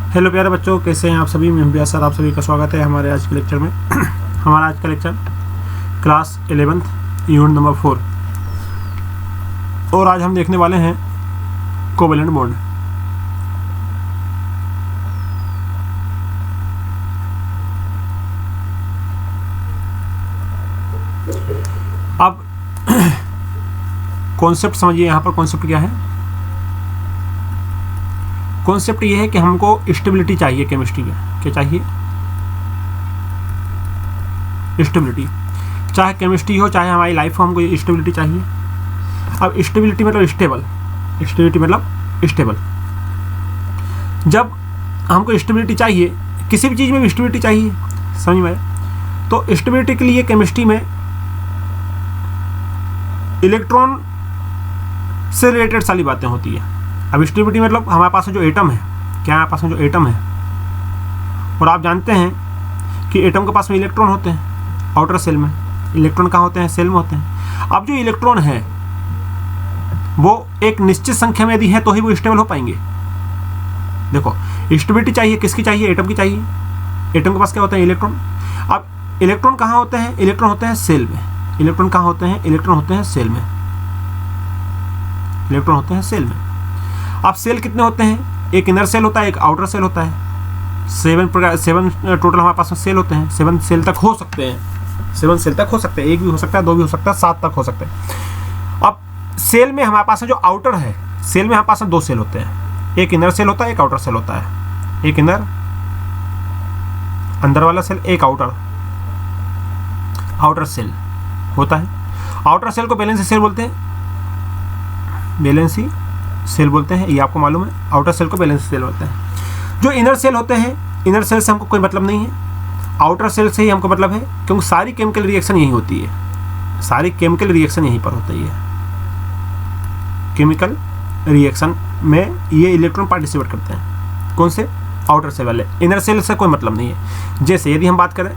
Hello प्यारे बच्चों, कैसे हैं आप सभी। मैं व्यास सर, आप सभी का स्वागत है हमारे आज के लेक्चर में। हमारा आज का lecture class 11th unit number 4 और आज हम देखने वाले हैं कोवेलेंट बॉन्ड। अब कॉन्सेप्ट समझिए, यहाँ पर कॉन्सेप्ट क्या है। कॉन्सेप्ट ये है कि हमको स्टेबिलिटी चाहिए केमिस्ट्री में। क्या चाहिए? स्टेबिलिटी। चाहे केमिस्ट्री हो चाहे हमारी लाइफ हो, हमको ये स्टेबिलिटी चाहिए। अब स्टेबिलिटी मतलब स्टेबल, स्टेबिलिटी मतलब स्टेबल। जब हमको स्टेबिलिटी चाहिए, किसी भी चीज़ में भी स्टेबिलिटी चाहिए, समझ में आया? तो स्टेबिलिटी के लिए केमिस्ट्री में इलेक्ट्रॉन से रिलेटेड सारी बातें होती है। अब स्टेबिलिटी मतलब हमारे पास जो एटम है, क्या हमारे पास में जो एटम है, और आप जानते हैं कि एटम के पास में इलेक्ट्रॉन होते हैं आउटर सेल में। इलेक्ट्रॉन कहाँ होते हैं? सेल में होते हैं। अब जो इलेक्ट्रॉन है वो एक निश्चित संख्या में यदि है तो ही वो स्टेबल हो पाएंगे। देखो, स्टेबिलिटी चाहिए, किसकी चाहिए? एटम की चाहिए। एटम के पास क्या होता है? इलेक्ट्रॉन। अब इलेक्ट्रॉन कहाँ होते हैं? इलेक्ट्रॉन होते हैं सेल में। इलेक्ट्रॉन कहाँ होते हैं? इलेक्ट्रॉन होते हैं सेल में। इलेक्ट्रॉन होते हैं सेल में। अब सेल कितने होते हैं? एक इनर सेल होता है, एक आउटर सेल होता है। 7 टोटल हमारे पास में सेल होते हैं। 7 सेल तक हो सकते हैं, 7 सेल तक हो सकते हैं। एक भी हो सकता है, 2 भी हो सकता है, 7 तक हो सकते हैं। अब सेल में हमारे पास जो आउटर है, सेल में हमारे पास 2 सेल होते हैं। एक इनर सेल होता है, एक आउटर सेल होता है। एक इनर अंदर वाला सेल, एक आउटर सेल होता है। आउटर सेल को वैलेंसी सेल बोलते हैं, वैलेंसी सेल बोलते हैं, ये आपको मालूम है। आउटर सेल को वैलेंसी सेल बोलते हैं। जो इनर सेल होते हैं, इनर सेल से हमको कोई मतलब नहीं है, आउटर सेल से ही हमको मतलब है, क्योंकि सारी केमिकल रिएक्शन यही होती है। सारी केमिकल रिएक्शन यहीं पर होती है। केमिकल रिएक्शन में ये इलेक्ट्रॉन पार्टिसिपेट करते हैं। कौन से? आउटर सेल वाले। इनर सेल से कोई मतलब नहीं है। जैसे यदि हम बात करें,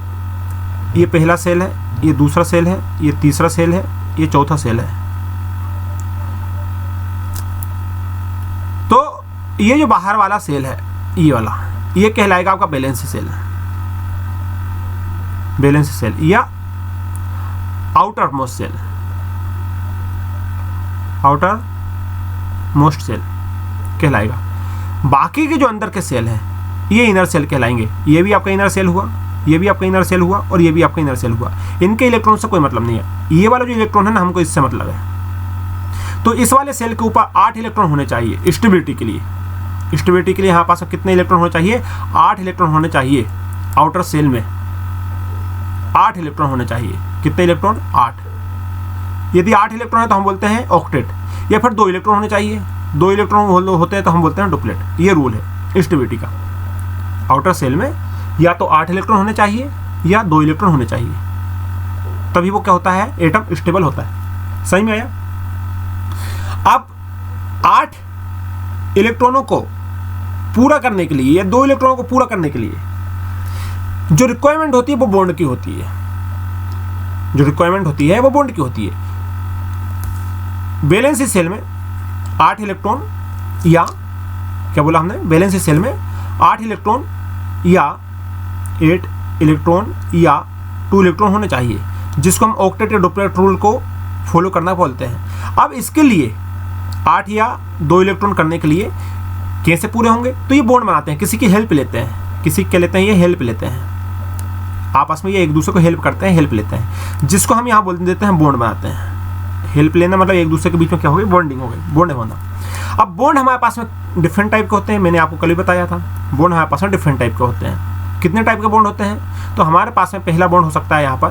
ये पहला सेल है, ये दूसरा सेल है, ये तीसरा सेल है, ये चौथा सेल है। तो ये जो बाहर वाला सेल है, ये वाला, ये कहलाएगा आपका वैलेंसी सेल। वैलेंसी सेल या outermost shell, outermost shell कहलाएगा। बाकी के जो अंदर के सेल हैं, ये इनर सेल कहलाएंगे। ये भी आपका इनर सेल हुआ, ये भी आपका इनर सेल हुआ, और ये भी आपका इनर सेल हुआ। इनके इलेक्ट्रॉन से कोई मतलब नहीं है। ये वाला जो इलेक्ट्रॉन है ना, हमको इससे मतलब है। तो इस वाले सेल के ऊपर 8 इलेक्ट्रॉन होने चाहिए स्टेबिलिटी के लिए। स्टेबिलिटी के लिए यहाँ पास कितने इलेक्ट्रॉन होने चाहिए? 8 इलेक्ट्रॉन होने चाहिए। आउटर सेल में 8 इलेक्ट्रॉन होने चाहिए। कितने इलेक्ट्रॉन? 8। यदि 8 इलेक्ट्रॉन है तो हम बोलते हैं ऑक्टेट। या फिर 2 इलेक्ट्रॉन होने चाहिए। 2 इलेक्ट्रॉन होते हैं तो हम बोलते हैं डुप्लेट। ये रूल है स्टेबिलिटी का। आउटर सेल में या तो 8 इलेक्ट्रॉन होने चाहिए या 2 इलेक्ट्रॉन होने चाहिए, तभी वो क्या होता है? एटम स्टेबल होता है। सही में आया? अब 8 इलेक्ट्रॉनों को पूरा करने के लिए या 2 इलेक्ट्रॉनों को पूरा करने के लिए जो रिक्वायरमेंट होती है वो बॉन्ड की होती है। जो रिक्वायरमेंट होती है वो बॉन्ड की होती है। वैलेंसी सेल में 8 इलेक्ट्रॉन या क्या बोला हमने? वैलेंसी सेल में 8 इलेक्ट्रॉन या 8 इलेक्ट्रॉन या 2 इलेक्ट्रॉन होने चाहिए, जिसको हम ऑक्टेट या डुप्लेट रूल को फॉलो करना बोलते हैं। अब इसके लिए 8 या 2 इलेक्ट्रॉन करने के लिए कैसे पूरे होंगे? तो ये बॉन्ड बनाते हैं, किसी की हेल्प लेते हैं। किसी के लेते हैं? ये हेल्प लेते हैं आपस में, ये एक दूसरे को हेल्प करते हैं, हेल्प लेते हैं, जिसको हम यहाँ बोल देते हैं बॉन्ड बनाते हैं। हेल्प लेना मतलब एक दूसरे के बीच में क्या हो गई? बॉन्डिंग हो गई, बॉन्ड होना। अब बॉन्ड हमारे पास में डिफरेंट टाइप के होते हैं। मैंने आपको कल ही बताया था, बॉन्ड हमारे पास में डिफरेंट टाइप के होते हैं। कितने टाइप के बॉन्ड होते हैं? तो हमारे पास में पहला बॉन्ड हो सकता है, यहाँ पर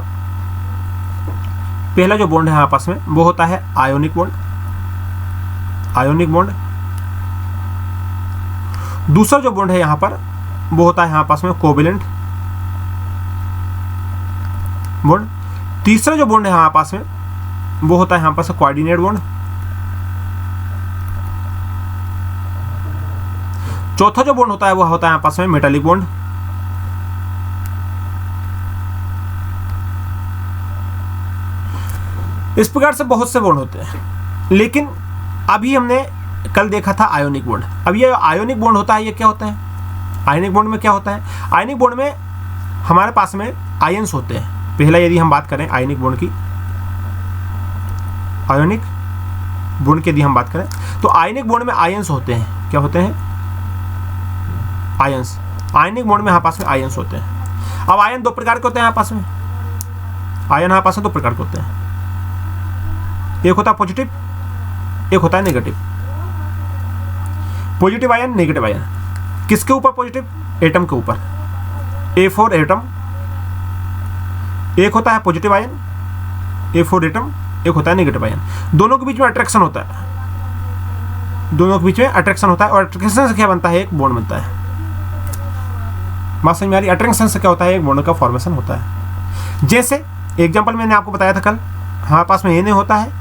पहला जो बॉन्ड है हमारे पास में वो होता है आयोनिक बॉन्ड। Ionic bond. दूसरा जो बॉन्ड है यहाँ पर वो होता है यहाँ पास में कोवेलेंट बॉन्ड। तीसरा जो बॉन्ड है यहाँ पास में वो होता है यहाँ पास कोऑर्डिनेट बॉन्ड। चौथा जो बॉन्ड होता है वो होता है यहाँ पास में मेटालिक बॉन्ड। इस प्रकार से बहुत से बॉन्ड होते हैं, लेकिन अभी हमने कल देखा था आयोनिक बॉन्ड। अब ये आयोनिक बॉन्ड होता है, ये क्या होता है? आयनिक बॉन्ड में क्या होता है, आयनिक बॉन्ड में हमारे पास में आयंस होते हैं। पहला यदि हम बात करें आयनिक बॉन्ड की, आयोनिक बॉन्ड की यदि हम बात करें तो आयनिक बॉन्ड में आयंस होते हैं। क्या होते हैं, आयंस। आयनिक बॉन्ड में आपस में आयंस होते हैं। अब आयन दो प्रकार के होते हैं आपस में, आयन आपस में दो प्रकार के होते हैं, एक होता है पॉजिटिव, एक होता है negative. Positive ion, negative ion, किसके ऊपर पॉजिटिव, एटम के ऊपर, ए फॉर एटम, एक होता है positive ion A for atom, एक होता है नेगेटिव आयन। दोनों के बीच में अट्रैक्शन होता है, दोनों के बीच में अट्रैक्शन होता है और अट्रैक्शन से क्या बनता है, एक बॉन्ड बनता है। बात समझ में आ रही, अट्रैक्शन से क्या होता है, एक बॉन्ड का फॉर्मेशन होता है। जैसे एग्जांपल मैंने आपको बताया था कल, हमारे पास में Na होता है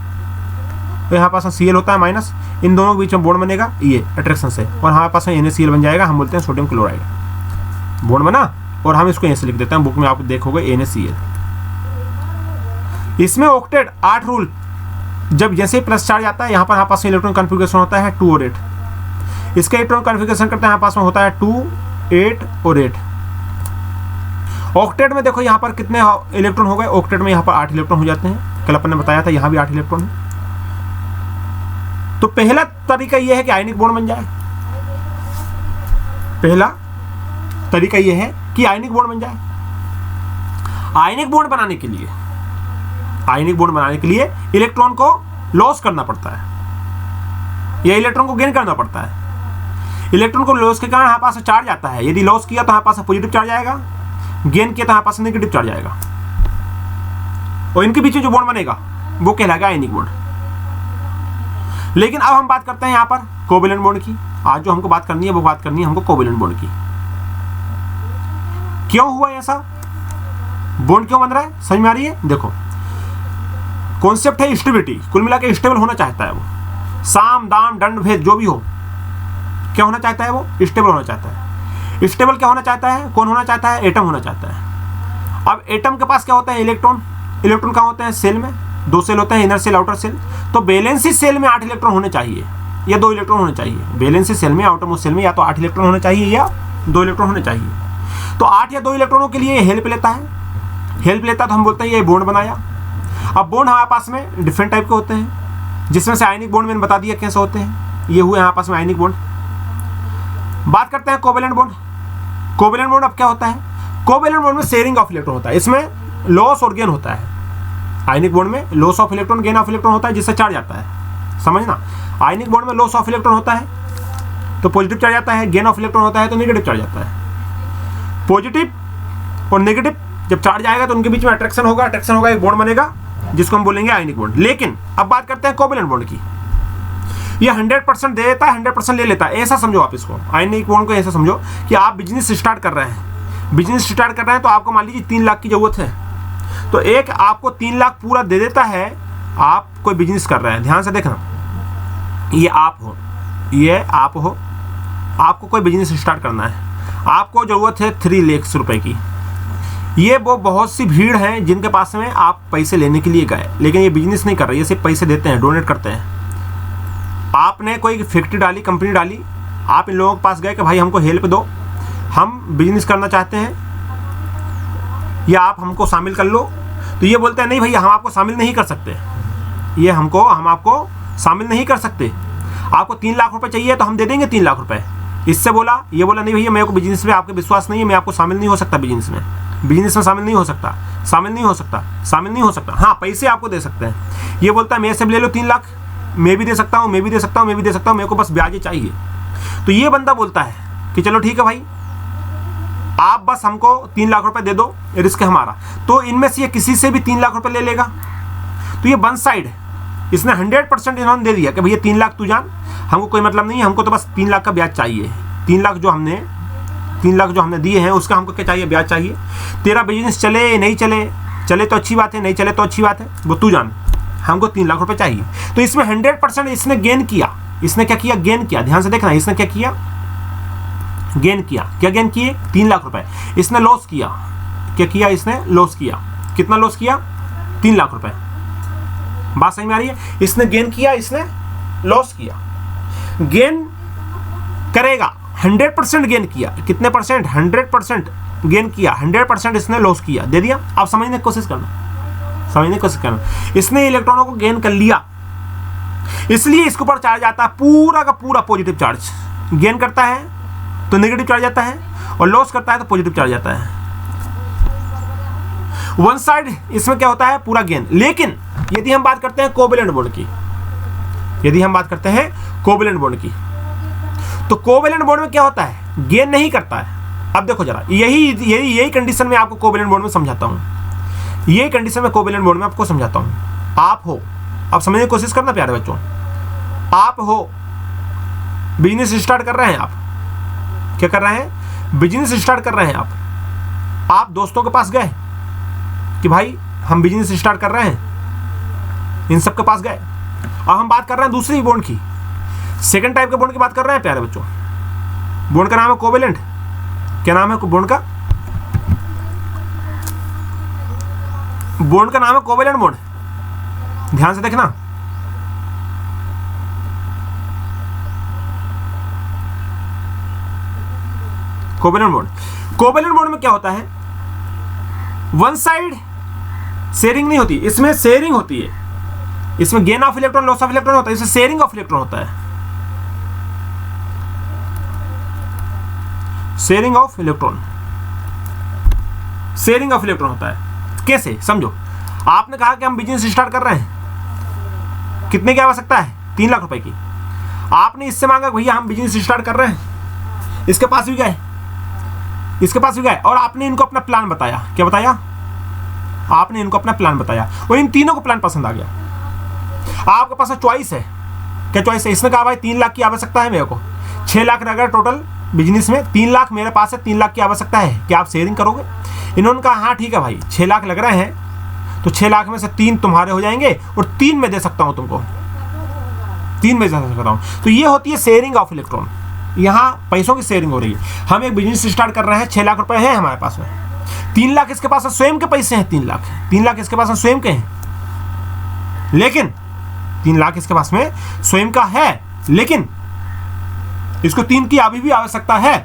तो यहाँ पास में Cl होता है माइनस, इन दोनों के बीच में बॉन्ड बनेगा ये अट्रैक्शन से, और हमारे पास में NaCl बन जाएगा, हम बोलते हैं सोडियम क्लोराइड। बॉन्ड बना और हम इसको ऐसे लिख देते हैं, बुक में आप देखोगे NaCl। इसमें ऑक्टेट 8 रूल, जब जैसे ही प्लस चार्ज आता है यहाँ पर हमारे पास में इलेक्ट्रॉन कॉन्फ़िगरेशन होता है 2 और 8। इसका इलेक्ट्रॉन कॉन्फ़िगरेशन करते हैं हमारे पास में होता है 2, 8 और 8। ऑक्टेट में देखो यहाँ पर कितने इलेक्ट्रॉन हो गए, ऑक्टेट में यहाँ पर 8 इलेक्ट्रॉन हो जाते हैं। कल अपन ने बताया था यहाँ भी 8 इलेक्ट्रॉन है। तो पहला तरीका यह है कि आयनिक बॉन्ड बन जाए, पहला तरीका यह है कि आयनिक बॉन्ड बन जाए। आयनिक बॉन्ड बनाने के लिए, आयनिक बॉन्ड बनाने के लिए इलेक्ट्रॉन को लॉस करना पड़ता है या इलेक्ट्रॉन को गेन करना पड़ता है। इलेक्ट्रॉन को लॉस के कारण हमारे पास चार्ज आता है, यदि लॉस किया तो हमारे पास पॉजिटिव चार्ज आएगा, गेन किया तो हमारे पास नेगेटिव चार्ज आएगा, और इनके बीच जो बॉन्ड बनेगा वो कहलाएगा आयनिक बॉन्ड। लेकिन अब हम बात करते हैं यहाँ पर कोवेलेंट बॉन्ड की। आज जो हमको बात करनी है वो बात करनी है हमको कोवेलेंट बॉन्ड की। क्यों हुआ ऐसा, बॉन्ड क्यों बन रहा है, समझ में आ रही है। देखो कॉन्सेप्ट है स्टेबिलिटी, कुल मिला के स्टेबल होना चाहता है वो, साम दाम दंड भेद जो भी हो, क्या होना चाहता है वो, स्टेबल होना चाहता है। स्टेबल क्या होना चाहता है, कौन होना चाहता है, एटम होना चाहता है। अब एटम के पास क्या होता है, इलेक्ट्रॉन। इलेक्ट्रॉन कहाँ होते हैं, सेल में, 2 सेल होते हैं, इनर सेल आउटर सेल। तो बैलेंसी सेल में 8 इलेक्ट्रॉन होने चाहिए या 2 इलेक्ट्रॉन होने चाहिए। बैलेंसी सेल में, आउटरमोस्ट सेल में या तो 8 इलेक्ट्रॉन होने चाहिए या 2 इलेक्ट्रॉन होने चाहिए। तो 8 या 2 इलेक्ट्रॉनों के लिए हेल्प लेता है, हेल्प लेता है तो हम बोलते हैं ये बॉन्ड बनाया। अब बॉन्ड हमारे पास में डिफरेंट टाइप के होते हैं, जिसमें से आयनिक बॉन्ड मैंने बता दिया कैसे होते हैं, ये हुए हमारे पास में आयनिक बॉन्ड। बात करते हैं कोवेलेंट बॉन्ड। कोवेलेंट बॉन्ड अब क्या होता है, कोवेलेंट बॉन्ड में शेयरिंग ऑफ इलेक्ट्रॉन होता है, इसमें लॉस और गेन होता है। आयनिक बॉन्ड में loss of electron, gain of electron होता है, जिससे चार्ज आता है, समझना। आयनिक बॉन्ड में लॉस ऑफ इलेक्ट्रॉन होता है तो पॉजिटिव चार्ज आता है, गेन ऑफ इलेक्ट्रॉन होता है तो नेगेटिव चार्ज आता है। पॉजिटिव और नेगेटिव जब चार्ज आएगा तो उनके बीच में अट्रैक्शन होगा, अट्रैक्शन होगा, एक बॉन्ड बनेगा जिसको हम बोलेंगे आयनिक बॉन्ड। लेकिन अब बात करते हैं कोवेलेंट बॉन्ड की। ये 100% दे देता है, 100% ले लेता है, ऐसा समझो आप इसको। आयनिक बॉन्ड को ऐसा समझो कि आप बिजनेस स्टार्ट कर रहे हैं, बिजनेस स्टार्ट कर रहे हैं तो आपको मान लीजिए 3 लाख की जरूरत है, तो एक आपको 3 लाख पूरा दे देता है। आप कोई बिजनेस कर रहे हैं, ध्यान से देखना, ये आप हो, ये आप हो, आपको कोई बिजनेस स्टार्ट करना है, आपको ज़रूरत है 3 लाख रुपए की। ये वो बहुत सी भीड़ है जिनके पास में आप पैसे लेने के लिए गए, लेकिन ये बिजनेस नहीं कर रहे, ये सिर्फ पैसे देते हैं, डोनेट करते हैं। आपने कोई फैक्ट्री डाली, कंपनी डाली, आप इन लोगों के पास गए कि भाई हमको हेल्प दो, हम बिजनेस करना चाहते हैं या आप हमको शामिल कर लो। तो ये बोलते हैं नहीं भैया हम आपको शामिल नहीं कर सकते, ये हम आपको शामिल नहीं कर सकते। आपको 3 लाख रुपए चाहिए तो हम दे देंगे 3 लाख रुपए। इससे बोला, ये बोला नहीं भैया मेरे को बिजनेस में आपके विश्वास नहीं है, मैं आपको शामिल नहीं हो सकता, बिजनेस में शामिल नहीं हो सकता, शामिल नहीं हो सकता, शामिल नहीं हो सकता। हाँ पैसे आपको दे सकते हैं। ये बोलता है मेरे से ले लो 3 लाख, मैं भी दे सकता हूँ, मैं भी दे सकता हूँ, मैं भी दे सकता हूँ, मेरे को बस ब्याज चाहिए। तो ये बंदा बोलता है कि चलो ठीक है भाई, आप बस हमको 3 लाख रुपए दे दो, रिस्क है हमारा। तो इनमें से ये किसी से भी 3 लाख रुपए ले लेगा। तो ये वन साइड है, इसने 100% इन्होंने दे दिया कि भैया 3 लाख तू जान, हमको कोई मतलब नहीं है, हमको तो बस 3 लाख का ब्याज चाहिए। 3 लाख जो हमने दिए हैं उसका हमको क्या चाहिए, ब्याज चाहिए। तेरा बिजनेस चले नहीं चले, चले तो अच्छी बात है, नहीं चले तो अच्छी बात है, वो तू जान, हमको 3 लाख रुपए चाहिए। तो इसमें 100% इसने गेन किया। इसने क्या किया, गेन किया। ध्यान से देखना, इसने क्या किया, गेन किया। क्या गेन किए, 3 लाख रुपए। इसने लॉस किया, क्या किया, इसने लॉस किया। कितना लॉस किया, 3 लाख रुपए। बात समझ में आ रही है। इसने गेन किया, इसने लॉस किया। गेन करेगा 100% गेन किया। कितने परसेंट? 100% गेन किया, 100% इसने लॉस किया। दे दिया। अब समझने की कोशिश करना, समझने की कोशिश करना। इसने इलेक्ट्रॉनों को गेन कर लिया, इसलिए इसके ऊपर चार्ज आता है पूरा का पूरा पॉजिटिव चार्ज। गेन करता है तो नेगेटिव चार्ज आता है, और लॉस करता है तो पॉजिटिव चार्ज आता है। वन साइड इसमें क्या होता है? पूरा गेन। लेकिन यदि हम बात करते हैं कोवेलेंट बॉन्ड की, यदि हम बात करते हैं कोवेलेंट बॉन्ड की, तो कोवेलेंट बॉन्ड में क्या होता है? गेन नहीं करता है। अब देखो जरा, यही कंडीशन में आपको कोवेलेंट बॉन्ड में समझाता हूं, यही कंडीशन में कोवेलेंट बॉन्ड में आपको समझाता हूं। आप हो, अब समझने की कोशिश करना प्यारे बच्चों, आप हो, बिजनेस स्टार्ट कर रहे हैं आप, क्या कर रहे हैं? बिजनेस स्टार्ट कर रहे हैं आप दोस्तों के पास गए कि भाई हम बिजनेस स्टार्ट कर रहे हैं, इन सब के पास गए। अब हम बात कर रहे हैं दूसरी बॉन्ड की, सेकंड टाइप के बॉन्ड की बात कर रहे हैं प्यारे बच्चों। बॉन्ड का नाम है कोवेलेंट। क्या नाम है बॉन्ड का? बॉन्ड का नाम है कोवेलेंट बॉन्ड। ध्यान से देखना, कोवेलेंट बॉन्ड। कोवेलेंट बॉन्ड में क्या होता है? वन साइड शेयरिंग नहीं होती, इसमें शेयरिंग होती है। इसमें gain of electron, loss of electron होता है, इसमें शेयरिंग ऑफ इलेक्ट्रॉन होता है, sharing of electron, sharing of electron होता है। कैसे? समझो, आपने कहा कि हम बिजनेस स्टार्ट कर रहे हैं, कितने की आवश्यकता है? 3 लाख रुपए की। आपने इससे मांगा भैया हम बिजनेस स्टार्ट कर रहे हैं, इसके पास भी गए, इसके पास भी गए, और आपने इनको अपना प्लान बताया। क्या बताया? आपने इनको अपना प्लान बताया, और इन तीनों को प्लान पसंद आ गया। आपके पास चॉइस है। क्या चॉइस है? इसने कहा भाई 3 लाख की आवश्यकता है मेरे को, 6 लाख रहेगा टोटल बिजनेस में, 3 लाख मेरे पास है, 3 लाख की आवश्यकता है, क्या आप शेयरिंग करोगे? इन्होंने कहा हाँ ठीक है भाई, 6 लाख लग रहे हैं, तो 6 लाख में से 3 तुम्हारे हो जाएंगे, और 3 में दे सकता हूं तुमको, 3 में दे सकता हूं। तो ये होती है शेयरिंग ऑफ इलेक्ट्रॉन। यहाँ पैसों की शेयरिंग हो रही है। हम एक बिजनेस स्टार्ट कर रहे हैं, 6 लाख रुपए हैं हमारे पास में, 3 लाख इसके पास स्वयं के पैसे हैं, 3 लाख इसके पास स्वयं के हैं, लेकिन 3 लाख इसके पास में स्वयं का है, लेकिन इसको 3 की अभी भी आवश्यकता है।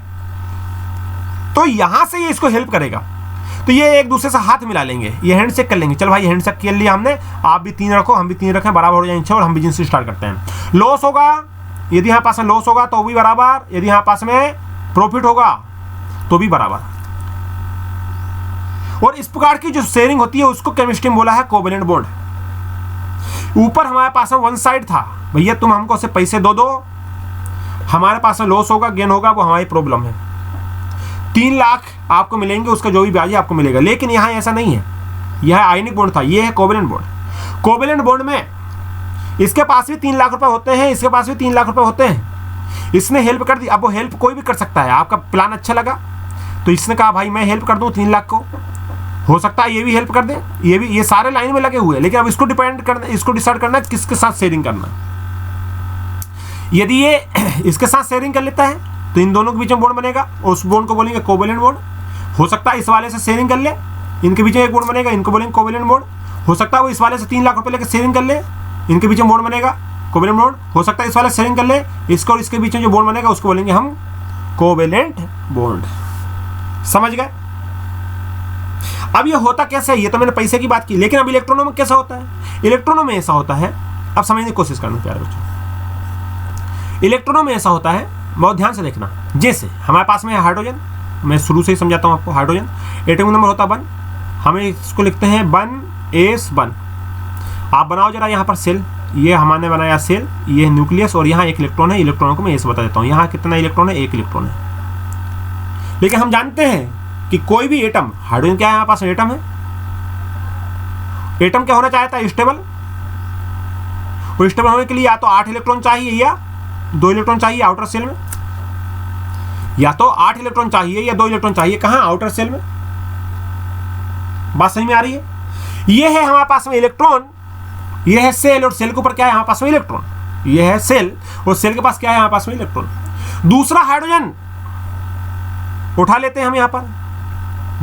तो यहां से ये इसको हेल्प करेगा। तो ये एक दूसरे से हाथ मिला लेंगे, ये हैंडशेक कर लेंगे। चल भाई हैंडशेक कर लिया हमने, आप भी 3 रखो, हम भी 3 रखें, बराबर हो जाए, और हम बिजनेस स्टार्ट करते हैं। लॉस होगा, यदि यहाँ पास में लॉस होगा तो भी बराबर, यदि यहाँ पास में प्रॉफिट होगा तो भी बराबर। और इस प्रकार की जो शेयरिंग होती है उसको केमिस्ट्री में बोला है कोवेलेंट बॉन्ड। ऊपर हमारे पास में वन साइड था, भैया तुम हमको से पैसे दो, हमारे पास में लॉस होगा, गेन होगा, वो हमारी प्रॉब्लम है। 3 लाख आपको मिलेंगे, उसका जो भी ब्याज है आपको मिलेगा। लेकिन यहाँ ऐसा नहीं है, यह आयनिक बॉन्ड था, ये है कोवेलेंट बॉन्ड। कोवेलेंट बॉन्ड में इसके पास भी 3 लाख रुपए होते हैं, इसके पास भी 3 लाख रुपए होते हैं। इसने हेल्प कर दी। अब वो हेल्प कोई भी कर सकता है। आपका प्लान अच्छा लगा तो इसने कहा भाई मैं हेल्प कर दूं 3 लाख को, हो सकता है ये भी हेल्प कर दे, ये भी, ये सारे लाइन में लगे हुए हैं। लेकिन अब इसको डिपेंड करना, इसको डिसाइड करना किसके साथ शेयरिंग करना। यदि ये इसके साथ शेयरिंग कर लेता है तो इन दोनों के बीच में बॉन्ड बनेगा, उस बॉन्ड को बोलेंगे कोवेलेंट बॉन्ड। हो सकता है इस वाले से शेयरिंग कर ले, इनके बीच में एक बॉन्ड बनेगा, इनको बोलेंगे कोवेलेंट बॉन्ड। हो सकता है वो इस वाले से 3 लाख रुपए लेकर शेयरिंग कर ले, इनके बीच में बॉन्ड बनेगा कोवेलेंट बॉन्ड। हो सकता है इस वाले शेयरिंग कर ले, इसको और इसके बीच में जो बॉन्ड बनेगा उसको बोलेंगे हम कोवेलेंट बॉन्ड। समझ गए? अब ये होता कैसे है? ये तो मैंने पैसे की बात की, लेकिन अब इलेक्ट्रॉनों में कैसा होता है? इलेक्ट्रॉनों में ऐसा होता है, अब समझने की कोशिश करना प्यारे बच्चों। इलेक्ट्रॉनों में ऐसा होता है, बहुत ध्यान से देखना। जैसे हमारे पास में है हाइड्रोजन, मैं शुरू से ही समझाता हूँ आपको। हाइड्रोजन एटॉमिक नंबर होता है 1, हमें इसको लिखते हैं 1s1। आप बनाओ जरा यहाँ पर सेल, ये हमने बनाया सेल, ये न्यूक्लियस, और यहाँ एक इलेक्ट्रॉन है। इलेक्ट्रॉनों को मैं ऐसे बता देता हूँ, यहाँ कितना इलेक्ट्रॉन है? 1 इलेक्ट्रॉन है। लेकिन हम जानते हैं कि कोई भी एटम, हाइड्रोजन क्या है हमारे पास एटम है, एटम क्या होना चाहता है? स्टेबल। और स्टेबल होने के लिए या तो 8 इलेक्ट्रॉन चाहिए या 2 इलेक्ट्रॉन चाहिए आउटर सेल में, या तो 8 इलेक्ट्रॉन चाहिए या 2 इलेक्ट्रॉन चाहिए। कहां? आउटर सेल में। बात समझ में आ रही है? ये है हमारे पास में इलेक्ट्रॉन, ये है सेल, और सेल के ऊपर क्या है हमारे पास में? इलेक्ट्रॉन। ये है सेल, और सेल के पास क्या है हमारे पास में? इलेक्ट्रॉन। दूसरा हाइड्रोजन उठा लेते हैं हम यहाँ पर,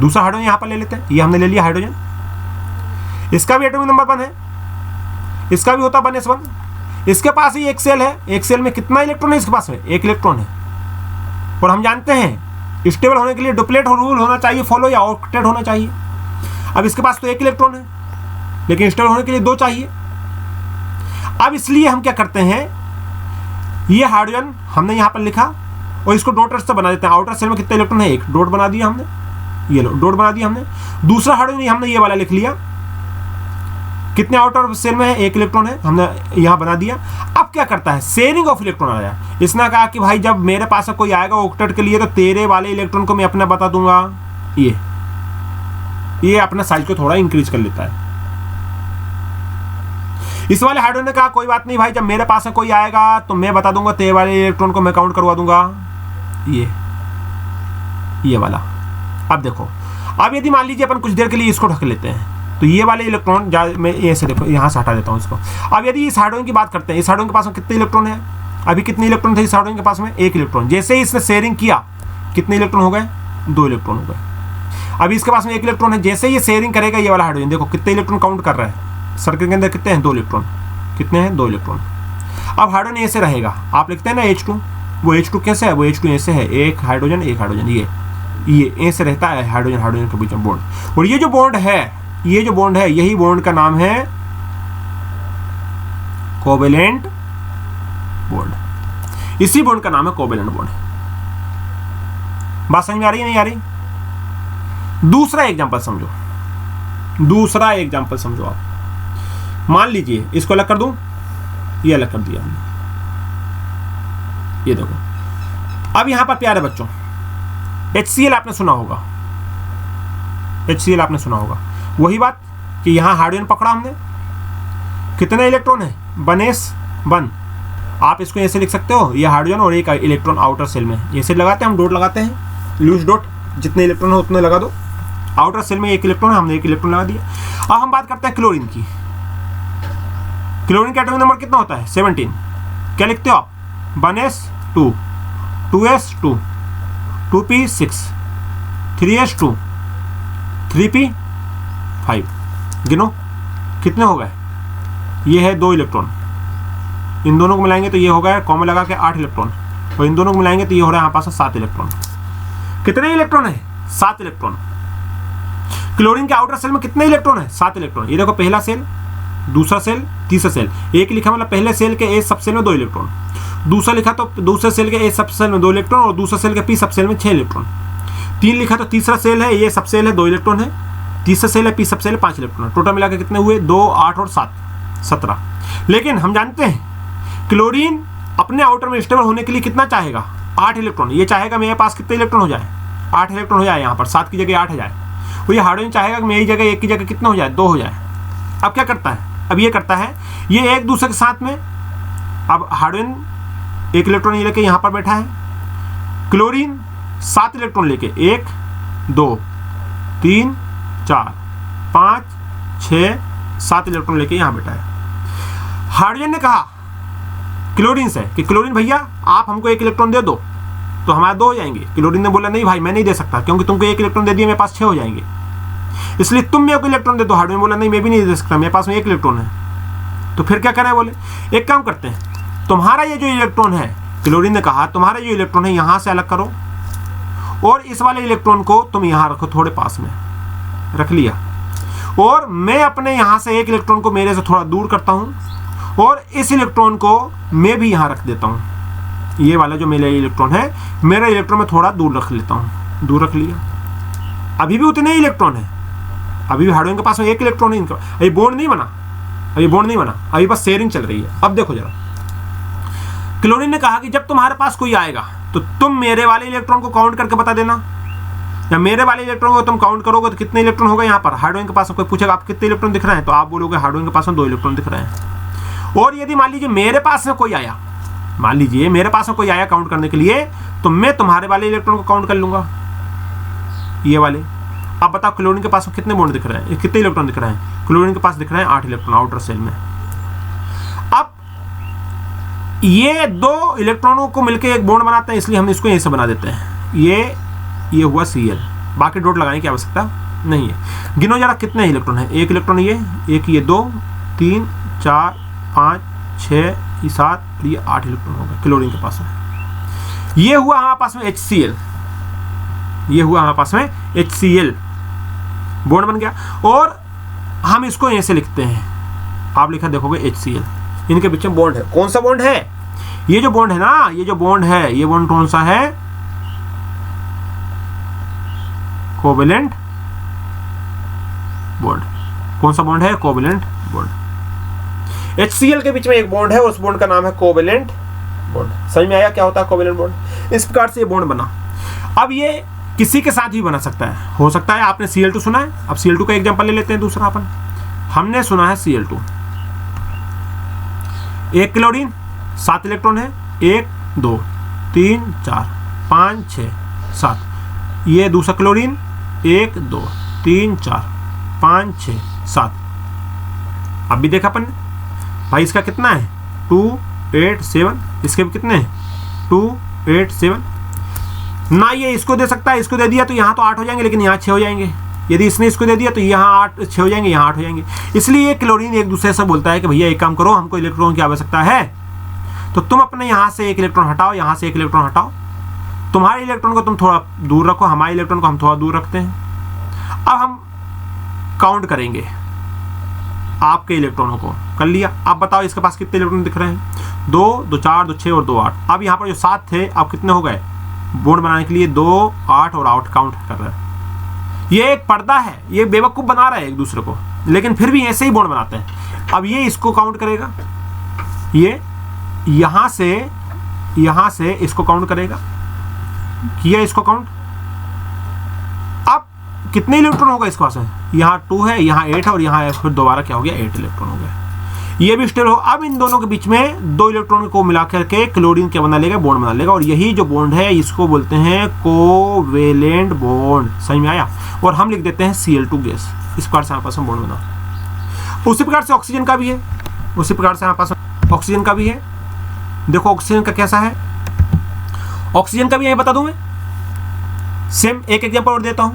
दूसरा हाइड्रोजन यहाँ पर ले लेते हैं। ये हमने ले लिया हाइड्रोजन, इसका भी एटॉमिक नंबर 1 है, इसका भी होता 1s1। इसके पास ही एक सेल है, एक सेल में कितना इलेक्ट्रॉन है? इसके पास में 1 इलेक्ट्रॉन है। और हम जानते हैं स्टेबल होने के लिए डुप्लेट रूल होना चाहिए फॉलो या ऑक्टेट होना चाहिए। अब इसके पास तो 1 इलेक्ट्रॉन है, लेकिन स्टेबल होने के लिए 2 चाहिए। अब इसलिए हम क्या करते हैं, ये हाइड्रोजन हमने यहाँ पर लिखा और इसको डॉट से बना देते हैं। आउटर सेल में कितने इलेक्ट्रॉन है, 1, डॉट बना दिया हमने, ये लो डॉट बना दिया हमने। दूसरा हाइड्रोजन हमने ये वाला लिख लिया, कितने आउटर सेल में है, 1 इलेक्ट्रॉन है, हमने यहाँ बना दिया। अब क्या करता है, शेयरिंग ऑफ इलेक्ट्रॉन आया। इसने कहा कि भाई जब मेरे पास कोई आएगा ऑक्टेट के लिए तो तेरे वाले इलेक्ट्रॉन को मैं अपना बता दूंगा। ये अपना साइज को थोड़ा इंक्रीज कर लेता है। इस वाले हाइड्रोजन ने कहा कोई बात नहीं भाई, जब मेरे पास कोई आएगा तो मैं बता दूंगा, तेरे वाले इलेक्ट्रॉन को मैं काउंट करवा दूंगा। ये वाला। अब देखो, अब यदि मान लीजिए अपन कुछ देर के लिए इसको ढक लेते हैं तो ये वाले इलेक्ट्रॉन मैं ऐसे देखो यहाँ से हटा देता हूँ इसको। अब यदि इस हाइड्रोजन की बात करते हैं, इस हाइड्रोजन के पास में कितने इलेक्ट्रॉन है, अभी कितने इलेक्ट्रॉन थे इस हाइड्रोजन के पास में, 1 इलेक्ट्रॉन। जैसे ही इसने शेयरिंग किया कितने इलेक्ट्रॉन हो गए, 2 इलेक्ट्रॉन हो गए। अभी इसके पास में 1 इलेक्ट्रॉन है, जैसे ये शेयरिंग करेगा ये वाला हाइड्रोजन, देखो कितने इलेक्ट्रॉन काउंट कर रहा है, सर्किल के अंदर कितने हैं, 2 इलेक्ट्रॉन। कितने हैं, 2 इलेक्ट्रॉन। अब हाइड्रोजन ऐसे रहेगा, आप लिखते हैं ना H2, वो H2 कैसे है, वो H2 ऐसे है, एक हाइड्रोजन ये ऐसे रहता है हाइड्रोजन के बीच में बॉन्ड। और ये जो बॉन्ड है, यही बॉन्ड का नाम है कोवेलेंट बॉन्ड। इसी बॉन्ड का नाम है कोवेलेंट बॉन्ड। बात समझ में आ रही है, नहीं आ रही? दूसरा एग्जांपल समझो आप। मान लीजिए इसको अलग कर दूं, ये अलग कर दिया हमने, ये देखो। अब यहां पर प्यारे बच्चों HCl आपने सुना होगा, वही बात कि यहां हाइड्रोजन पकड़ा हमने, कितने इलेक्ट्रॉन है, 1s1। आप इसको ऐसे लिख सकते हो, ये हाइड्रोजन और 1 इलेक्ट्रॉन आउटर सेल में, ऐसे लगाते हैं हम, डॉट लगाते हैं, लूज डॉट, जितने इलेक्ट्रॉन हो उतने लगा दो। आउटर सेल में 1 इलेक्ट्रॉन है, हमने 1 इलेक्ट्रॉन लगा दिया। अब हम बात करते हैं क्लोरीन की। क्लोरीन का एटॉमिक नंबर कितना होता है, 17। क्या लिखते हो आप, 1s2, 2s2, 2p6, 3s2, 3p5। गिनो कितने हो गए, ये है 2 इलेक्ट्रॉन, इन दोनों को मिलाएंगे तो ये हो गया कॉमन लगा के 8 इलेक्ट्रॉन, और इन दोनों को मिलाएंगे तो ये हो रहा है यहाँ पास 7 इलेक्ट्रॉन। कितने इलेक्ट्रॉन है, 7 इलेक्ट्रॉन। क्लोरीन के आउटर सेल में कितने इलेक्ट्रॉन है, 7 इलेक्ट्रॉन। ये देखो, पहला सेल, दूसरा सेल, तीसरा सेल, एक लिखा मतलब पहले सेल के ए सब सेल में 2 इलेक्ट्रॉन, दूसरा लिखा तो दूसरे सेल के ए सब सेल में 2 इलेक्ट्रॉन, और दूसरा सेल के पी सब सेल में 6 इलेक्ट्रॉन। 3 लिखा तो तीसरा सेल है, ये सब सेल है 2 इलेक्ट्रॉन है, तीसरा सेल है पी सब सेल है 5 इलेक्ट्रॉन। टोटल मिलाकर कितने हुए, 2, 8 और 7, 17। लेकिन हम जानते हैं क्लोरीन अपने आउटर में स्टेबल होने के लिए कितना चाहेगा, 8 इलेक्ट्रॉन। ये चाहेगा मेरे पास कितने इलेक्ट्रॉन हो जाए, 8 इलेक्ट्रॉन हो जाए, यहाँ पर 7 की जगह 8 हो जाए। वो ये हाइड्रोजन चाहेगा कि मेरी जगह 1 की जगह कितना हो जाए, 2 हो जाए। अब क्या करता है, अब ये करता है, ये एक दूसरे के साथ में, अब हाइड्रोजन 1 इलेक्ट्रॉन ये लेके यहाँ पर बैठा है, क्लोरीन 7 इलेक्ट्रॉन लेके 1, 2, 3, 4, 5, 6, 7 इलेक्ट्रॉन लेके यहाँ बैठा है। हाइड्रोजन ने कहा क्लोरीन से कि क्लोरीन भैया आप हमको 1 इलेक्ट्रॉन दे दो तो हमारे 2 हो जाएंगे। क्लोरीन ने बोला नहीं भाई मैं नहीं दे सकता, क्योंकि तुमको 1 इलेक्ट्रॉन दे दिया मेरे पास 6 हो जाएंगे, इसलिए तुम मेरे को इलेक्ट्रॉन दे दो। हाइड्रोजन बोला नहीं मैं भी नहीं दे सकता, मेरे पास में 1 इलेक्ट्रॉन है। तो फिर क्या करें, बोले एक काम करते हैं, तुम्हारा ये जो इलेक्ट्रॉन है, क्लोरीन ने कहा तुम्हारा जो इलेक्ट्रॉन है यहाँ से अलग करो, और इस वाले इलेक्ट्रॉन को तुम यहाँ रखो, थोड़े पास में रख लिया, और मैं अपने यहाँ से 1 इलेक्ट्रॉन को मेरे से थोड़ा दूर करता हूँ, और इस इलेक्ट्रॉन को मैं भी यहाँ रख देता हूँ। ये वाला जो मेरा इलेक्ट्रॉन है, मेरा इलेक्ट्रॉन में थोड़ा दूर रख लेता हूँ, दूर रख लिया। अभी भी उतने ही इलेक्ट्रॉन है, अभी भी हाइड्रोजन के पास में 1 इलेक्ट्रॉन है, इनका अभी बॉन्ड नहीं बना, अभी बस शेयरिंग चल रही है। अब देखो जरा, क्लोरीन ने कहा कि जब तुम्हारे पास कोई आएगा तो तुम मेरे वाले इलेक्ट्रॉन को काउंट करके बता देना, या मेरे वाले इलेक्ट्रॉन को तुम काउंट करोगे तो कितने इलेक्ट्रॉन होगा यहाँ पर। हाइड्रोजन के पास कोई पूछेगा आप कितने इलेक्ट्रॉन दिख रहे हैं, तो आप बोलोगे हाइड्रोजन के पास में 2 इलेक्ट्रॉन दिख रहे हैं। और यदि मान लीजिए मेरे पास में कोई आया, काउंट करने के लिए, तो मैं तुम्हारे वाले इलेक्ट्रॉन को काउंट कर लूंगा, ये वाले। अब बताओ क्लोरीन के पास में कितने बॉन्ड दिख रहे हैं, कितने इलेक्ट्रॉन दिख रहे हैं, क्लोरीन के पास दिख रहे हैं 8 इलेक्ट्रॉन आउटर सेल में। अब ये 2 इलेक्ट्रॉनों को मिलकर एक बॉन्ड बनाते हैं, इसलिए हम इसको ऐसे बना देते हैं, ये हुआ Cl। बाकी डॉट लगाने की आवश्यकता नहीं है। गिनो जरा कितने इलेक्ट्रॉन है, 1 इलेक्ट्रॉन ये 2, 3, 4, 5, 6, 7 और ये 8 इलेक्ट्रॉन हो गए क्लोरीन के पास में। ये हुआ हमारे पास में HCl, ये हुआ हमारे पास में HCl, बॉन्ड बन गया। और हम इसको ऐसे लिखते हैं, आप लिखा देखोगे HCl, इनके बीच में बॉन्ड है। कौन सा बॉन्ड है? ये जो बॉन्ड है ना, ये जो बॉन्ड है, ये बॉन्ड कौन सा है? Covalent bond. कौन सा बॉन्ड है? Covalent bond. HCl के बीच में एक बॉन्ड है, उस बॉन्ड का नाम है कोवेलेंट बॉन्ड। समझ में आया क्या होता है कोवेलेंट बॉन्ड? इस प्रकार से ये बॉन्ड बना। अब ये किसी के साथ भी बना सकता है, हो सकता है आपने Cl2 सुना है, अब Cl2 का एग्जांपल ले लेते हैं। दूसरा अपन हमने सुना है Cl2, एक क्लोरीन 7 इलेक्ट्रॉन है, 1 2 3 4 5 6 7। ये दूसरा क्लोरीन 1 2 3 4 5 6 7। अब भी देखा अपन भाई, इसका कितना है? 2 8 7। इसके भी कितने हैं? 2 8 7 ना। ये इसको दे सकता है, इसको दे दिया तो यहाँ तो 8 हो जाएंगे, लेकिन यहाँ 6 हो जाएंगे। यदि इसने इसको दे दिया तो यहाँ 6 हो जाएंगे, यहाँ 8 हो जाएंगे। इसलिए क्लोरीन एक दूसरे से बोलता है कि भैया एक काम करो, हमको इलेक्ट्रॉन की आवश्यकता है, तो तुम अपने यहाँ से एक इलेक्ट्रॉन हटाओ, यहाँ से एक इलेक्ट्रॉन हटाओ। तुम्हारे इलेक्ट्रॉन को तुम थोड़ा दूर रखो, हमारे इलेक्ट्रॉन को हम थोड़ा दूर रखते हैं। अब हम काउंट करेंगे आपके इलेक्ट्रॉनों को। कर लिया। अब बताओ इसके पास कितने इलेक्ट्रॉन दिख रहे हैं? 2 2 4 2 6 और 2 8। अब यहाँ पर जो 7 थे, अब कितने हो गए? बॉन्ड बनाने के लिए 2 8 और 8 काउंट कर रहे हैं। ये एक पर्दा है, ये बेवकूफ़ बना रहा है एक दूसरे को, लेकिन फिर भी ऐसे ही बॉन्ड बनाते हैं। अब ये इसको काउंट करेगा, ये यहाँ से इसको काउंट करेगा, किया इसको काउंट। अब कितने इलेक्ट्रॉन होगा इसके पास में? यहाँ 2 है, यहाँ 8 है और यहाँ फिर दोबारा क्या हो गया? 8 इलेक्ट्रॉन हो गया। ये भी स्टेबल हो। अब इन दोनों के बीच में 2 इलेक्ट्रॉन को मिला करके क्लोरीन क्या बना लेगा? बॉन्ड बना लेगा। और यही जो बॉन्ड है इसको बोलते हैं कोवेलेंट बॉन्ड। समझ में आया? और हम लिख देते हैं Cl2 गैस। इस प्रकार से हमारे पास में बॉन्ड बना। उसी प्रकार से ऑक्सीजन का भी है, उसी प्रकार से हमारे पास ऑक्सीजन का भी है। देखो ऑक्सीजन का कैसा है? ऑक्सीजन का भी यही बता दूं मैं, सेम एक एग्जांपल और देता हूं।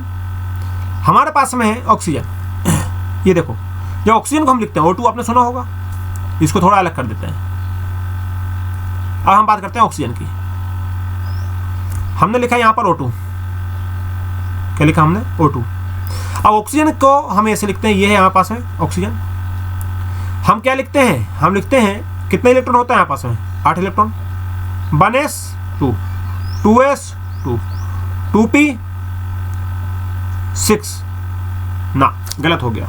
हमारे पास में है ऑक्सीजन, ये देखो, जब ऑक्सीजन को हम लिखते हैं O2, आपने सुना होगा, इसको थोड़ा अलग कर देते हैं। अब हम बात करते हैं ऑक्सीजन की। हमने लिखा यहां पर O2, क्या लिखा हमने? O2। अब ऑक्सीजन को हम ऐसे लिखते हैं, ये है हमारे पास में ऑक्सीजन। हम क्या लिखते हैं? हम लिखते हैं कितने इलेक्ट्रॉन होता है यहाँ पास में? 8 इलेक्ट्रॉन। 1s2 2s2 2p 6 ना, गलत हो गया।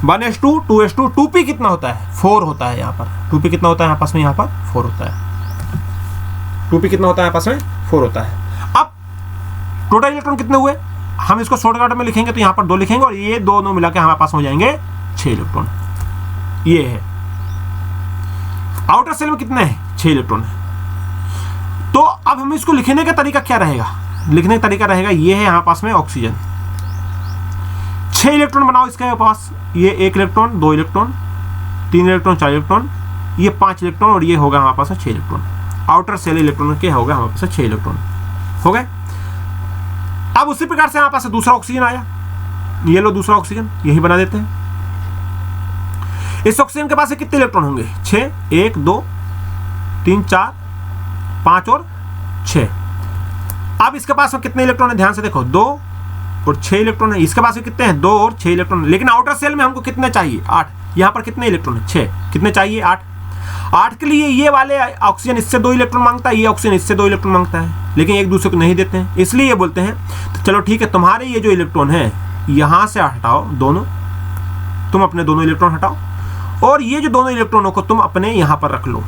1s2 2s2 2p कितना होता है? 4 होता है यहाँ पर। 2p कितना होता है यहाँ पास में? यहाँ पर 4 होता है। 2p कितना होता है यहाँ पास में? 4 होता है। अब टोटल इलेक्ट्रॉन कितने हुए? हम इसको शॉर्टकट में लिखेंगे तो यहाँ पर 2 लिखेंगे और ये दोनों मिला के हमारे पास हो जाएंगे 6 इलेक्ट्रॉन। ये है आउटर सेल में कितने हैं? 6 इलेक्ट्रॉन है। तो अब हम इसको लिखने का तरीका क्या रहेगा? लिखने का तरीका रहेगा, ये है यहाँ पास में ऑक्सीजन। 6 इलेक्ट्रॉन बनाओ इसके पास। ये 1 इलेक्ट्रॉन, 2 इलेक्ट्रॉन, 3 इलेक्ट्रॉन, 4 इलेक्ट्रॉन, ये 5 इलेक्ट्रॉन और ये होगा हमारे पास 6 इलेक्ट्रॉन। आउटर सेल इलेक्ट्रॉन के होगा हमारे पास 6 इलेक्ट्रॉन हो गए। अब उसी प्रकार से हमारे पास दूसरा ऑक्सीजन आया, ये लो दूसरा ऑक्सीजन, यही बना देते हैं। इस ऑक्सीजन के पास से कितने इलेक्ट्रॉन होंगे? 6, 1 2 3 4 5 और 6। अब इसके पास में कितने इलेक्ट्रॉन है? ध्यान से देखो, 2 और 6 इलेक्ट्रॉन है। इसके पास में कितने हैं? 2 और 6 इलेक्ट्रॉन। लेकिन आउटर सेल में हमको कितने चाहिए? 8। यहाँ पर कितने इलेक्ट्रॉन है? 6। कितने चाहिए? 8। 8 के लिए ये वाले ऑक्सीजन इससे 2 इलेक्ट्रॉन मांगता है, ये ऑक्सीजन इससे 2 इलेक्ट्रॉन मांगता है, लेकिन एक दूसरे को नहीं देते हैं। इसलिए ये बोलते हैं तो चलो ठीक है, तुम्हारे ये जो इलेक्ट्रॉन है यहाँ से हटाओ दोनों, तुम अपने दोनों इलेक्ट्रॉन हटाओ और ये जो दोनों इलेक्ट्रॉनों को तुम अपने यहाँ पर रख लो,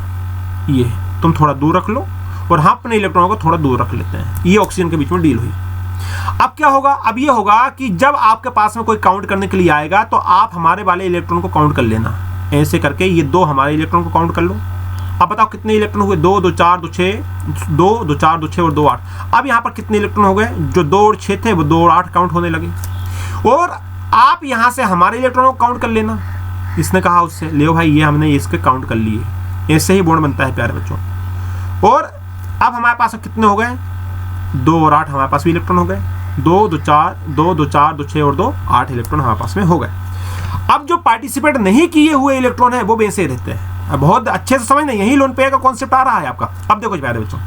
ये तुम थोड़ा दूर रख लो और हम अपने इलेक्ट्रॉनों को थोड़ा दूर रख लेते हैं। ये ऑक्सीजन के बीच में डील हुई। अब क्या होगा? अब ये होगा कि जब आपके पास में कोई काउंट करने के लिए आएगा तो आप हमारे वाले इलेक्ट्रॉन को काउंट कर लेना। ऐसे करके ये 2 हमारे इलेक्ट्रॉन को काउंट कर लो। अब बताओ कितने इलेक्ट्रॉन हुए? 2 2 4 2 6 2 2 4 2 6 और 2 8। अब यहाँ पर कितने इलेक्ट्रॉन हो गए? जो 2 और 6 थे वो 2 और 8 काउंट होने लगे। और आप यहाँ से हमारे इलेक्ट्रॉनों को काउंट कर लेना। इसने कहा उससे, ले भाई ये हमने इसके काउंट कर लिए। ऐसे ही बॉन्ड बनता है प्यारे बच्चों। और अब हमारे पास कितने हो गए? 2 और 8 हमारे पास भी इलेक्ट्रॉन हो गए। 2 2 4 2 2 4 2 6 और 2 8 इलेक्ट्रॉन हमारे पास में हो गए। अब जो पार्टिसिपेट नहीं किए हुए इलेक्ट्रॉन है वो वैसे रहते हैं। अब बहुत अच्छे से समझना, यही लोन पे का कॉन्सेप्ट आ रहा है आपका। अब देखो प्यारे बच्चों,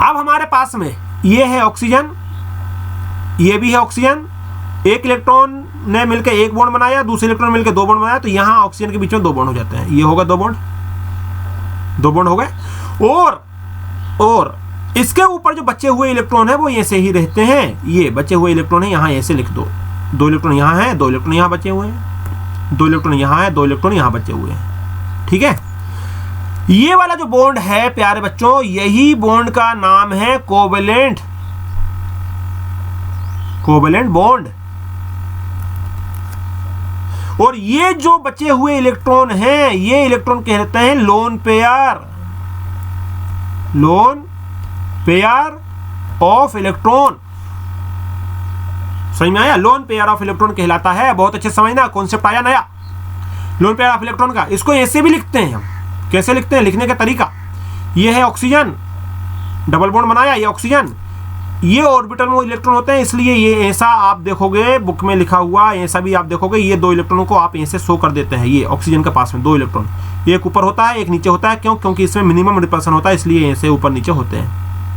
अब हमारे पास में ये है ऑक्सीजन, ये भी है ऑक्सीजन, एक इलेक्ट्रॉन ने मिलकर एक बॉन्ड बनाया, दूसरे इलेक्ट्रॉन मिलकर दो बॉन्ड बनाया, तो यहां ऑक्सीजन के बीच में दो बॉन्ड हो जाते हैं, ये होगा दो बॉन्ड हो गए। और इसके ऊपर जो बचे हुए इलेक्ट्रॉन है वो ऐसे ही रहते हैं, ये बचे हुए इलेक्ट्रॉन है यहां ऐसे लिख दो, दो इलेक्ट्रॉन यहां है, दो इलेक्ट्रॉन यहां बचे हुए हैं, दो इलेक्ट्रॉन यहां है, दो इलेक्ट्रॉन यहां बचे हुए हैं। ठीक है, ये वाला जो बॉन्ड है प्यारे बच्चों, यही बॉन्ड का नाम है कोवेलेंट बॉन्ड। और ये जो बचे हुए इलेक्ट्रॉन हैं, ये इलेक्ट्रॉन कहते हैं लोन पेयर ऑफ इलेक्ट्रॉन। समझ में आया? लोन पेयर ऑफ इलेक्ट्रॉन कहलाता है। बहुत अच्छे समझना, कॉन्सेप्ट आया नया लोन पेयर ऑफ इलेक्ट्रॉन का। इसको ऐसे भी लिखते हैं हम, कैसे लिखते हैं, लिखने का तरीका ये है, ऑक्सीजन डबल बॉन्ड बनाया, ये ऑक्सीजन, ये ऑर्बिटल में इलेक्ट्रॉन होते हैं, इसलिए ये ऐसा आप देखोगे बुक में लिखा हुआ, ऐसा भी आप देखोगे, ये दो इलेक्ट्रॉनों को आप ऐसे शो कर देते हैं। ये ऑक्सीजन के पास में दो इलेक्ट्रॉन, एक ऊपर होता है एक नीचे होता है, क्यों? क्योंकि इसमें मिनिमम रिपल्सन होता है, इसलिए ऐसे ऊपर नीचे होते हैं,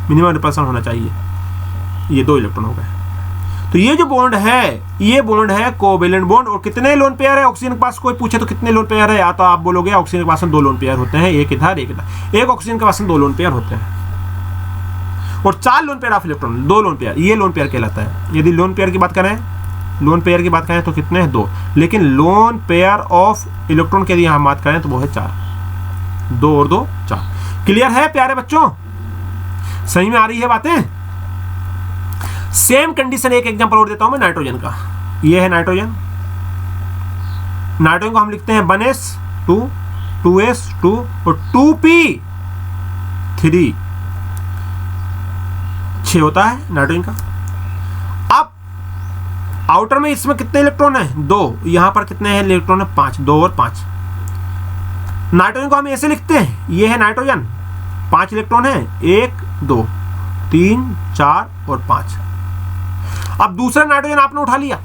मिनिमम रिपल्सन होना चाहिए। ये दो इलेक्ट्रॉन हो गए। तो ये जो बॉन्ड है, ये बॉन्ड है कोवेलेंट बॉन्ड। और कितने लोन पेयर है ऑक्सीजन के पास? कोई पूछे तो कितने लोन पेयर है, या तो आप बोलोगे ऑक्सीजन के पास में दो लोन पेयर होते हैं, एक इधर एक इधर, एक ऑक्सीजन के पास में दो लोन पेयर होते हैं। और चार लोन पेयर ऑफ इलेक्ट्रॉन, दो लोन पेयर, ये लोन पेयर कहलाता है। यदि लोन पेयर की बात करें, तो कितने हैं? दो। लेकिन लोन पेयर ऑफ इलेक्ट्रॉन के लिए हम बात करें तो वो है चार, दो और दो चार। क्लियर है प्यारे बच्चों? सही में आ रही है बातें? सेम कंडीशन, एक एग्जांपल और देता हूं मैं नाइट्रोजन का। ये है नाइट्रोजन को हम लिखते हैं 1s2 2s2 और 2p3, 6 होता है नाइट्रोजन का। अब आउटर में इसमें कितने इलेक्ट्रॉन हैं? 2। यहां पर कितने हैं इलेक्ट्रॉन है? 5, 2 और 5। नाइट्रोजन को हम ऐसे लिखते हैं, ये है नाइट्रोजन, 5 इलेक्ट्रॉन है, 1 2 3 4 और 5। अब दूसरा नाइट्रोजन आपने उठा लिया,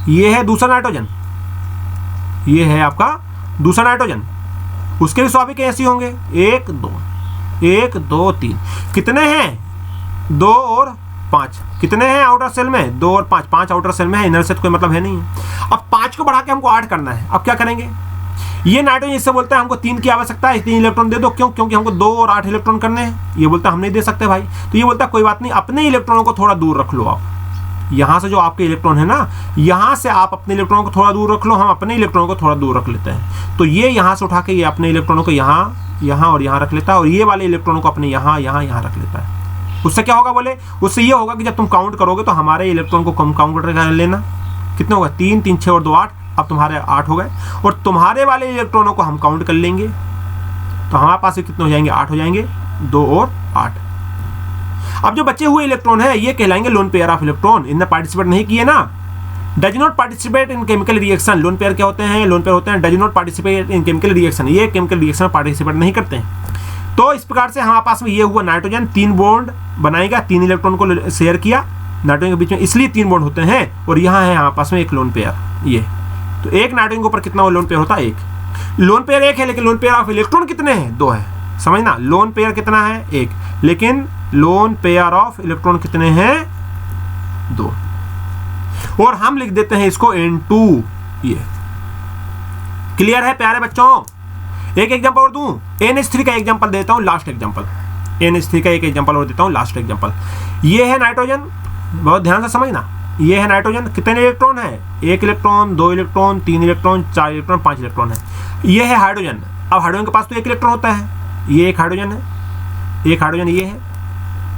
ये है दूसरा नाइट्रोजन, ये है आपका दूसरा नाइट्रोजन। उसके भी स्वाभाविक ऐसे होंगे, 1 2 3। कितने हैं? 2 और 5। कितने हैं आउटर सेल में? 2 और 5। 5 आउटर सेल में है, इनर से तो कोई मतलब है नहीं है। अब 5 को बढ़ा के हमको 8 करना है। अब क्या करेंगे? ये नाइट्रोजन इससे बोलता है हमको 3 की आवश्यकता है, 3 इलेक्ट्रॉन दे दो। क्यों? क्योंकि हमको 2 और 8 इलेक्ट्रॉन करने हैं। ये बोलता है हम नहीं दे सकते भाई। तो ये बोलता है कोई बात नहीं, अपने इलेक्ट्रॉनों को थोड़ा दूर रख लो। आप यहाँ से जो आपके इलेक्ट्रॉन है ना, यहाँ से आप अपने इलेक्ट्रॉनों को थोड़ा दूर रख लो, हम अपने इलेक्ट्रॉनों को थोड़ा दूर रख लेते हैं। तो ये यहाँ से उठा के ये अपने इलेक्ट्रॉनों को यहाँ और यहाँ रख लेता है, और ये वाले इलेक्ट्रॉनों को अपने यहाँ रख लेता है। उससे क्या होगा बोले? उससे ये होगा कि जब तुम काउंट करोगे तो हमारे इलेक्ट्रॉन को कम काउंट कर लेना। कितने होगा? 3 3 6 और 2 8। अब तुम्हारे 8 हो गए, और तुम्हारे वाले इलेक्ट्रॉनों को हम काउंट कर लेंगे, तो हमारे पास कितने हो जाएंगे? 8 हो जाएंगे, 2 और 8। अब जो बचे हुए इलेक्ट्रॉन है ये कहलाएंगे लोन पेयर ऑफ इलेक्ट्रॉन। इनने पार्टिसिपेट नहीं किए ना, does not participate in chemical reaction. Lone pair क्या होते हैं? लोन पेयर होते हैं does not participate in chemical reaction, ये केमिकल रिएक्शन में पार्टिसिपेट नहीं करते हैं। तो इस प्रकार से हमारे पास में ये हुआ, नाइट्रोजन 3 बॉन्ड बनाएगा, 3 इलेक्ट्रॉन को शेयर किया नाइट्रोजन के बीच में, इसलिए 3 बॉन्ड होते हैं। और यहाँ है हमारे पास में एक लोन पेयर, ये तो एक नाइट्रोजन के ऊपर कितना लोन पेयर होता है? 1 लोन पेयर 1 है, लेकिन लोन पेयर ऑफ इलेक्ट्रॉन कितने हैं? 2 है। समझना, लोन पेयर कितना है? 1, लेकिन लोन पेयर ऑफ इलेक्ट्रॉन कितने हैं? 2। और हम लिख देते हैं इसको N2। ये क्लियर है प्यारे बच्चों? एक एग्जांपल और दूं, NH3 का एग्जांपल देता हूं, लास्ट एग्जांपल। NH3 का एक एग्जांपल और देता हूं, लास्ट एग्जांपल। ये है नाइट्रोजन, बहुत ध्यान से समझना। ये है नाइट्रोजन, कितने इलेक्ट्रॉन है? 1 electron, 2 electron, 3 electron, 4 electron, 5 electron है। ये है हाइड्रोजन। अब हाइड्रोजन के पास तो 1 इलेक्ट्रॉन होता है, ये एक हाइड्रोजन है, एक हाइड्रोजन ये है,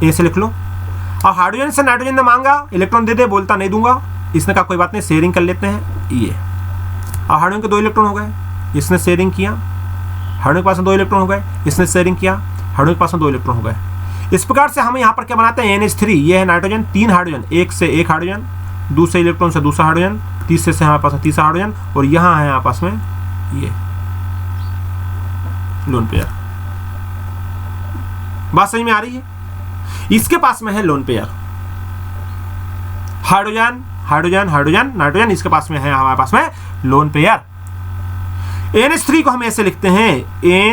ऐसे लिख लो। अब हाइड्रोजन से नाइट्रोजन ने मांगा इलेक्ट्रॉन दे दे, बोलता नहीं दूंगा। इसने कहा कोई बात नहीं, शेयरिंग कर लेते हैं। ये अब हाइड्रोजन के 2 इलेक्ट्रॉन हो गए, इसने शेयरिंग किया, हाइड्रोजन के पास में 2 इलेक्ट्रॉन हो गए, इसने शेयरिंग किया, हाइड्रोजन के पास में 2 इलेक्ट्रॉन हो गए। इस प्रकार से हम यहाँ पर क्या बनाते हैं? NH3। ये है नाइट्रोजन, 3 हाइड्रोजन, एक से एक हाइड्रोजन, दूसरे इलेक्ट्रॉन से दूसरा हाइड्रोजन, तीसरे से हमारे पास में तीसरा हाइड्रोजन, और यहाँ है हमारे पास में ये लोन पेयर। बात समझ में आ रही है? इसके पास में है lone pair, hydrogen hydrogen hydrogen nitrogen, इसके पास में है हमारे पास में लोन पेयर। NH3 को हम ऐसे लिखते हैं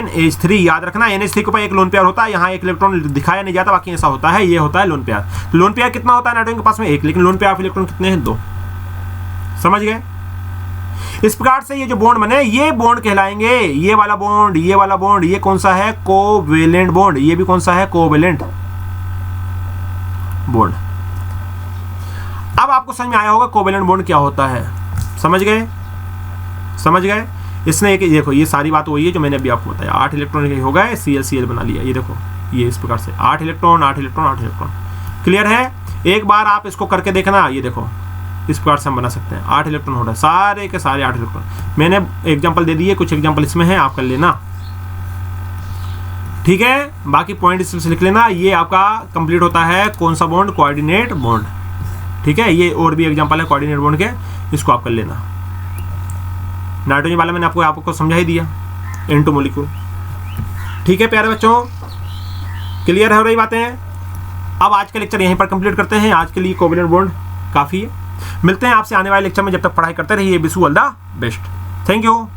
NH3, याद रखना NH3 के ऊपर एक लोन पेयर होता है, यहाँ एक इलेक्ट्रॉन दिखाया नहीं जाता, बाकी ऐसा होता है, ये होता है लोन पेयर। तो लोन पेयर कितना होता है नाइट्रोजन के पास में? एक, लेकिन लोन पेयर ऑफ इलेक्ट्रॉन कितने हैं? 2। समझ गए? इस प्रकार से ये जो बॉन्ड बने ये बॉन्ड कहलाएंगे, ये वाला बॉन्ड, ये वाला बॉन्ड, ये कौन सा है? Covalent bond. ये भी कौन सा है? Covalent bond. अब आपको समझ में आया होगा कोवेलेंट बॉन्ड क्या होता है। समझ गए? समझ गए? इसने एक देखो, ये सारी बात वही है जो मैंने अभी आपको बताया। 8 इलेक्ट्रॉन हो गए, Cl बना लिया। ये देखो, ये इस प्रकार से 8 इलेक्ट्रॉन 8 इलेक्ट्रॉन 8 इलेक्ट्रॉन। क्लियर है? एक बार आप इसको करके देखना। ये देखो, इस प्रकार से हम बना सकते हैं। 8 इलेक्ट्रॉन हो रहा है, सारे के सारे 8 इलेक्ट्रॉन। मैंने एग्जाम्पल दे दिए, कुछ एग्जाम्पल इसमें है, आप कर लेना। ठीक है, बाकी पॉइंट इसमें लिख लेना। ये आपका कंप्लीट होता है कौन सा बॉन्ड? Coordinate bond. ठीक है, ये और भी एग्जाम्पल है कोऑर्डिनेट बॉन्ड के, इसको आप कर लेना। नाइट्रोजन वाला मैंने आपको समझा ही दिया, N2 मॉलिक्यूल। ठीक है प्यारे बच्चों, क्लियर हो रही बातें? अब आज का लेक्चर यहीं पर कंप्लीट करते हैं। आज के लिए कोवेलेंट बॉन्ड काफ़ी है। मिलते हैं आपसे आने वाले लेक्चर में। जब तक पढ़ाई करते रहिए। Wish you all the best. Thank you.